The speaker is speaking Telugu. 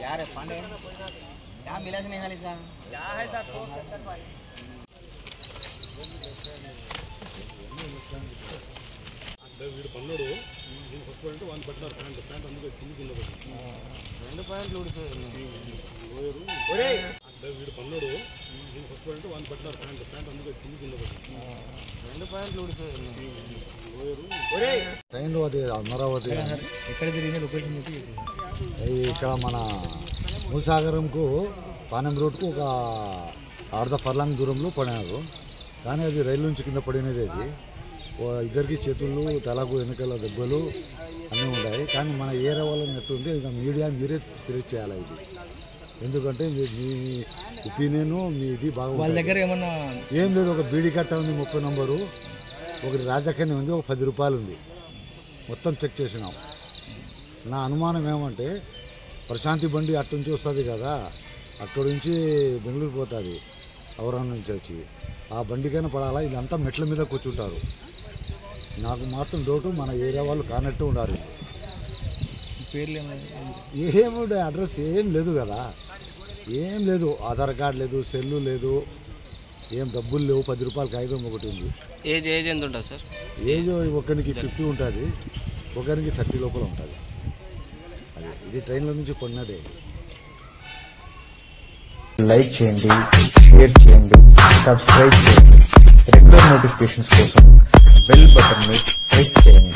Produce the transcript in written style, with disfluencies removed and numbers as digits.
क्या रे पांडे क्या मिला से नहीं हाल इसका क्या है सर వీడు పన్నాడు నేను ఫస్ట్ పాయింట్ వన్ పట్టినారు ప్యాంట్ అందుకే కిందికి రెండు పాయింట్లు ఊడిపోయారు వీడు పన్నాడు నేను ఫస్ట్ పాయింట్ వన్ పట్టినారు ప్యాంట్ అందుకే కిందికి రెండు పాయింట్లు ఊడిపోయారు ట్రైన్లో అది అమరావతి ఎక్కడ జరిగింది లొకేషన్ ఇక్కడ మన మూసాగరంకు పానెం రోడ్కు ఒక అర్ధ ఫర్లాంగ్ దూరంలో పడినారు. కానీ అది రైలు నుంచి కింద పడినది. అది ఇద్దరికి చేతులు తలకు వెనుకల దెబ్బలు అన్నీ ఉన్నాయి. కానీ మన ఏరియా వాళ్ళని ఎట్టుంది ఇక మీడియా మీరే తెలియచేయాలి ఇది. ఎందుకంటే మీ ఒపీనియన్ మీది బాగా వాళ్ళ దగ్గర ఏమన్నా ఏం లేదు. ఒక బీడీ కట్ట ఉంది 30 నంబరు, ఒకటి రాజకీయ ఉంది, ఒక 10 రూపాయలు ఉంది. మొత్తం చెక్ చేసినాం. నా అనుమానం ఏమంటే ప్రశాంతి బండి అటు నుంచి వస్తుంది కదా, అక్కడి నుంచి బెంగళూరు పోతుంది అవరం నుంచి వచ్చి, ఆ బండికైనా పడాలా. ఇదంతా మెట్ల మీద కూర్చుంటారు. నాకు మాత్రం డౌటు మన ఏరియా వాళ్ళు కానట్టు ఉండాలి. పేర్లు ఏముండే అడ్రస్ ఏం లేదు కదా, ఏం లేదు. ఆధార్ కార్డు లేదు, సెల్లు లేదు, ఏం డబ్బులు లేవు. 10 రూపాయల కాగితం ఒకటి ఉంది. ఏజ్ ఎంత ఉంటుంది సార్? ఏజ్ ఒకరికి 50 ఉంటుంది, ఒకరికి 30 లోపల ఉంటుంది. అది ఇది ట్రైన్లో నుంచి కొన్నదే. లైక్ చేయండి, షేర్ చేయండి, సబ్స్క్రైబ్ చేయండి. రెగ్యులర్ నోటిఫికేషన్స్ కోసం బెల్ బటన్ ని ప్రెస్ చేయండి.